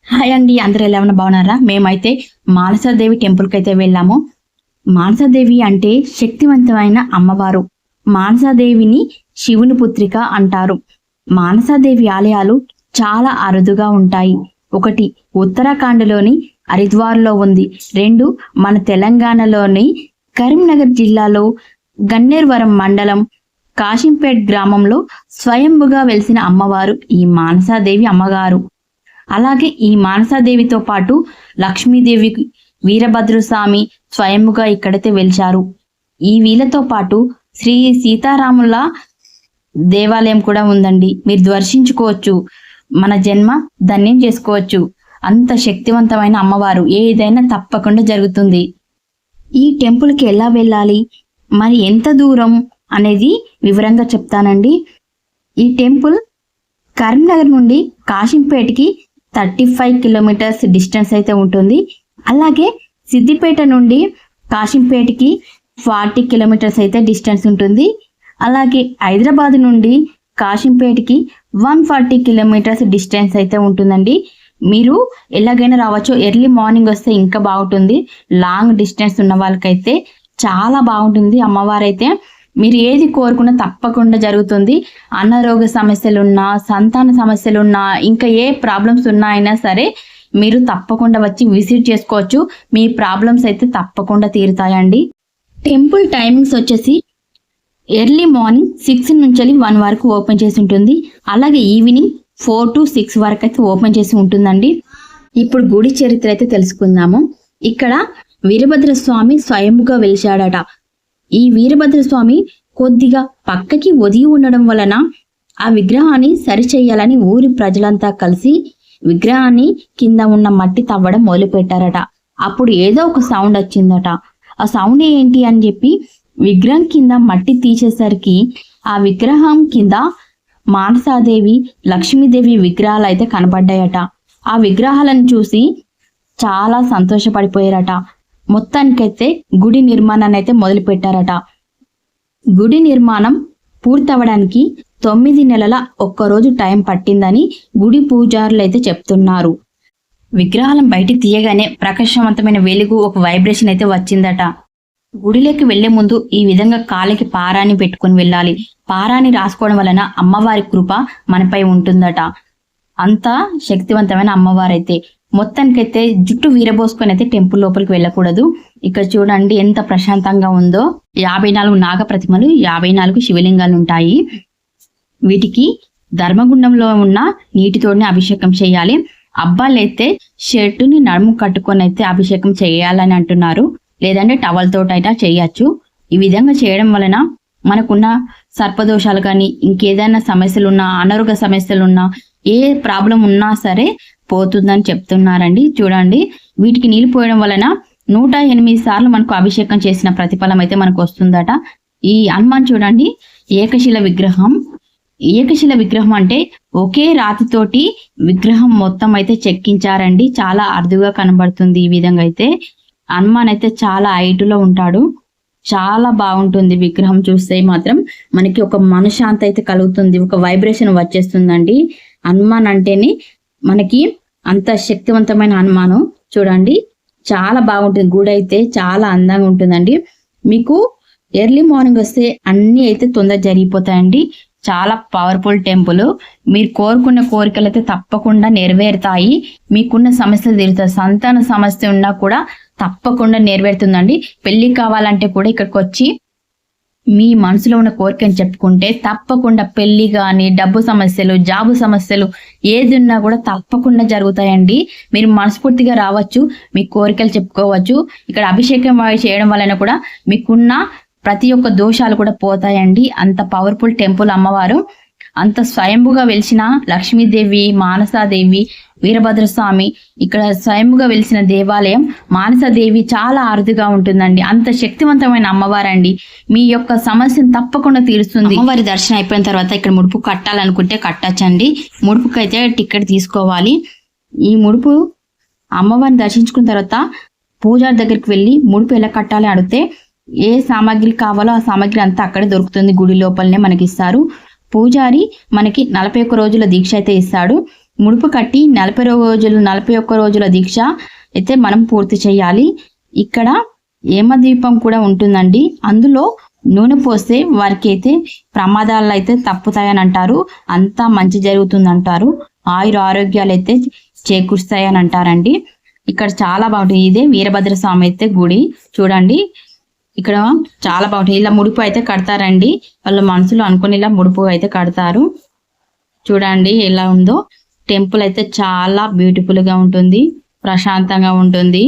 Hi అండి, అందరూ ఎలా ఉన్నా బాగున్నారా? మేమైతే మానసాదేవి టెంపుల్కి అయితే వెళ్ళాము. మానసాదేవి అంటే శక్తివంతమైన అమ్మవారు. మానసాదేవిని శివుని పుత్రిక అంటారు. మానసాదేవి ఆలయాలు చాలా అరుదుగా ఉంటాయి. ఒకటి ఉత్తరాఖండ్లోని హరిద్వార్లో ఉంది. 2 మన తెలంగాణలోని కరీంనగర్ జిల్లాలో గన్నేరువరం మండలం కాశింపేట్ గ్రామంలో స్వయంభుగా వెలిసిన అమ్మవారు ఈ మానసాదేవి అమ్మగారు. అలాగే ఈ మానసాదేవితో పాటు లక్ష్మీదేవి, వీరభద్రస్వామి స్వయంగా ఇక్కడైతే వెలిచారు. ఈ వీళ్ళతో పాటు శ్రీ సీతారాముల దేవాలయం కూడా ఉందండి. మీరు దర్శించుకోవచ్చు, మన జన్మ ధన్యం చేసుకోవచ్చు. అంత శక్తివంతమైన అమ్మవారు, ఏదైనా తప్పకుండా జరుగుతుంది. ఈ టెంపుల్కి ఎలా వెళ్ళాలి, మరి ఎంత దూరం అనేది వివరంగా చెప్తానండి. ఈ టెంపుల్ కరీంనగర్ నుండి కాశింపేటకి 35 కిలోమీటర్స్ డిస్టెన్స్ అయితే ఉంటుంది. అలాగే సిద్దిపేట నుండి కాశింపేటకి 40 కిలోమీటర్స్ అయితే డిస్టెన్స్ ఉంటుంది. అలాగే హైదరాబాద్ నుండి కాశింపేటకి 140 కిలోమీటర్స్ డిస్టెన్స్ అయితే ఉంటుందండి. మీరు ఎలాగైనా రావచ్చు. ఎర్లీ మార్నింగ్ వస్తే ఇంకా బాగుంటుంది. లాంగ్ డిస్టెన్స్ ఉన్న వాళ్ళకైతే చాలా బాగుంటుంది. అమ్మవారైతే మీరు ఏది కోరుకున్నా తప్పకుండా జరుగుతుంది. అనారోగ్య సమస్యలున్నా, సంతాన సమస్యలున్నా, ఇంకా ఏ ప్రాబ్లమ్స్ ఉన్నా అయినా సరే మీరు తప్పకుండా వచ్చి విజిట్ చేసుకోవచ్చు. మీ ప్రాబ్లమ్స్ అయితే తప్పకుండా తీరుతాయండి. టెంపుల్ టైమింగ్స్ వచ్చేసి ఎర్లీ మార్నింగ్ 6 నుంచి 1 వరకు ఓపెన్ చేసి ఉంటుంది. అలాగే ఈవినింగ్ 4 to 6 వరకు అయితే ఓపెన్ చేసి ఉంటుందండి. ఇప్పుడు గుడి చరిత్ర అయితే తెలుసుకుందాము. ఇక్కడ వీరభద్రస్వామి స్వయంగా వెలిశాడట. ఈ వీరభద్రస్వామి కొద్దిగా పక్కకి ఒదిగి ఉండడం వలన ఆ విగ్రహాన్ని సరిచేయాలని ఊరి ప్రజలంతా కలిసి విగ్రహాన్ని కింద ఉన్న మట్టి తవ్వడం మొదలు పెట్టారట. అప్పుడు ఏదో ఒక సౌండ్ వచ్చిందట. ఆ సౌండ్ ఏంటి అని చెప్పి విగ్రహం కింద మట్టి తీసేసరికి ఆ విగ్రహం కింద మానసాదేవి, లక్ష్మీదేవి విగ్రహాలు అయితే కనబడ్డాయట. ఆ విగ్రహాలను చూసి చాలా సంతోషపడిపోయారట. మొత్తానికైతే గుడి నిర్మాణాన్ని అయితే మొదలు పెట్టారట. గుడి నిర్మాణం పూర్తవడానికి 9 నెలల 1 రోజు టైం పట్టిందని గుడి పూజారులు అయితే చెప్తున్నారు. విగ్రహాలను బయట తీయగానే ప్రకాశవంతమైన వెలుగు, ఒక వైబ్రేషన్ అయితే వచ్చిందట. గుడిలోకి వెళ్లే ముందు ఈ విధంగా కాలికి పారాని పెట్టుకుని వెళ్ళాలి. పారాని రాసుకోవడం వలన అమ్మవారి కృప మనపై ఉంటుందట. అంత శక్తివంతమైన అమ్మవారైతే. మొత్తానికైతే జుట్టు వీరబోసుకొని అయితే టెంపుల్ లోపలికి వెళ్ళకూడదు. ఇక్కడ చూడండి ఎంత ప్రశాంతంగా ఉందో. 54 నాగ ప్రతిమలు, 54 శివలింగాలు ఉంటాయి. వీటికి ధర్మగుండంలో ఉన్న నీటితోనే అభిషేకం చేయాలి. అబ్బాయిలైతే షర్టుని నడుము కట్టుకొని అయితే అభిషేకం చేయాలని అంటున్నారు. లేదంటే టవల్ తోటైనా చేయొచ్చు. ఈ విధంగా చేయడం వలన మనకున్న సర్పదోషాలు కానీ, ఇంకేదైనా సమస్యలున్నా, అనారోగ్య సమస్యలున్నా, ఏ ప్రాబ్లం ఉన్నా సరే పోతుందని చెప్తున్నారండి. చూడండి, వీటికి నీళ్ళు పోయడం వలన 108 సార్లు మనకు అభిషేకం చేసిన ప్రతిఫలం అయితే మనకు వస్తుందట. ఈ హనుమాన్ చూడండి, ఏకశిల విగ్రహం. ఏకశిల విగ్రహం అంటే ఒకే రాతితోటి విగ్రహం మొత్తం అయితే చెక్కించారండి. చాలా అరుదుగా కనబడుతుంది. ఈ విధంగా అయితే హనుమాన్ అయితే చాలా హైట్లో ఉంటాడు. చాలా బాగుంటుంది. విగ్రహం చూస్తే మాత్రం మనకి ఒక మనశ్శాంతి అయితే కలుగుతుంది. ఒక వైబ్రేషన్ వచ్చేస్తుందండి. హనుమాన్ అంటేనే మనకి అంత శక్తివంతమైన హనుమాను. చూడండి, చాలా బాగుంటుంది. గుడి అయితే చాలా అందంగా ఉంటుందండి. మీకు ఎర్లీ మార్నింగ్ వస్తే అన్ని అయితే తొందర జరిగిపోతాయండి. చాలా పవర్ఫుల్ టెంపుల్. మీరు కోరుకున్న కోరికలు అయితే తప్పకుండా నెరవేరుతాయి. మీకున్న సమస్యలు తీరుతాయి. సంతాన సమస్య ఉన్నా కూడా తప్పకుండా నెరవేరుతుందండి. పెళ్లి కావాలంటే కూడా ఇక్కడికి వచ్చి మీ మనసులో ఉన్న కోరికని చెప్పుకుంటే తప్పకుండా పెళ్లి కానీ, డబ్బు సమస్యలు, జాబు సమస్యలు ఏది ఉన్నా కూడా తప్పకుండా జరుగుతాయండి. మీరు మనస్ఫూర్తిగా రావచ్చు, మీ కోరికలు చెప్పుకోవచ్చు. ఇక్కడ అభిషేకం చేయడం వలన కూడా మీకున్న ప్రతి ఒక్క దోషాలు కూడా పోతాయండి. అంత పవర్ఫుల్ టెంపుల్ అమ్మవారు. అంత స్వయంభుగా వెలిసిన లక్ష్మీదేవి, మానసాదేవి, వీరభద్రస్వామి ఇక్కడ స్వయంగా వెలిసిన దేవాలయం మానసాదేవి చాలా అరుదుగా ఉంటుందండి. అంత శక్తివంతమైన అమ్మవారండి. మీ యొక్క సమస్యను తప్పకుండా తీరుస్తుంది. అమ్మవారి దర్శనం అయిపోయిన తర్వాత ఇక్కడ ముడుపు కట్టాలనుకుంటే కట్టచ్చండి. ముడుపుకైతే టికెట్ తీసుకోవాలి. ఈ ముడుపు అమ్మవారిని దర్శించుకున్న తర్వాత పూజారి దగ్గరికి వెళ్ళి ముడుపు ఎలా కట్టాలి అడిగితే ఏ సామాగ్రి కావాలో ఆ సామాగ్రి అంతా అక్కడే దొరుకుతుంది. గుడి లోపలనే మనకి ఇస్తారు. పూజారి మనకి 41 రోజుల దీక్ష అయితే ఇస్తాడు. ముడుపు కట్టి 41 రోజుల దీక్ష అయితే మనం పూర్తి చేయాలి. ఇక్కడ యమదీపం కూడా ఉంటుందండి. అందులో నూనె పోస్తే వారికి అయితే ప్రమాదాలు అయితే తప్పుతాయని అంటారు. అంతా మంచి జరుగుతుందంటారు. ఆరోగ్యాలు అయితే చేకూరుస్తాయని అంటారండి. ఇక్కడ చాలా బాగుంటుంది. ఇదే వీరభద్ర స్వామి అయితే గుడి చూడండి. ఇక్కడ చాలా బాగుంటుంది. ఇలా ముడుపు అయితే కడతారండి. వాళ్ళ మనసులో అనుకుని ఇలా ముడుపు అయితే కడతారు. చూడండి ఎలా ఉందో. టెంపుల్ అయితే చాలా బ్యూటిఫుల్ గా ఉంటుంది, ప్రశాంతంగా ఉంటుంది.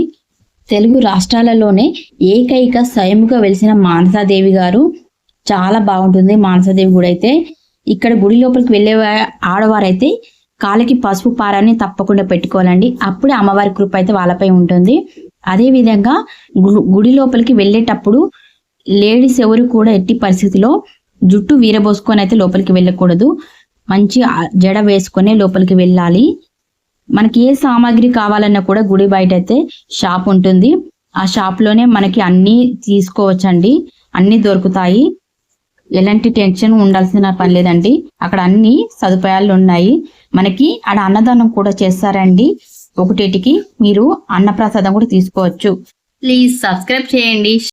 తెలుగు రాష్ట్రాలలోనే ఏకైక స్వయంగా వెలిసిన మానసాదేవి గారు. చాలా బాగుంటుంది మానసాదేవి గుడి అయితే. ఇక్కడ గుడి లోపలికి వెళ్ళే ఆడవారైతే కాలికి పసుపు పారాన్ని తప్పకుండా పెట్టుకోవాలండి. అప్పుడే అమ్మవారి కృప అయితే వాళ్ళపై ఉంటుంది. అదే విధంగా గుడి లోపలికి వెళ్ళేటప్పుడు లేడీస్ ఎవరు కూడా ఎట్టి పరిస్థితిలో జుట్టు వీరబోసుకొని అయితే లోపలికి వెళ్ళకూడదు. మంచి జడ వేసుకొని లోపలికి వెళ్ళాలి. మనకి ఏ సామాగ్రి కావాలన్నా కూడా గుడి బయట అయితే షాప్ ఉంటుంది. ఆ షాప్ లోనే మనకి అన్ని తీసుకోవచ్చండి. అన్ని దొరుకుతాయి. ఎలాంటి టెన్షన్ ఉండాల్సిన పని లేదండి. అక్కడ అన్ని సదుపాయాలు ఉన్నాయి. మనకి ఆడ అన్నదానం కూడా చేస్తారండి. ఒకటికి మీరు అన్నప్రసాదం కూడా తీసుకోవచ్చు. ప్లీజ్ సబ్స్క్రైబ్ చేయండి.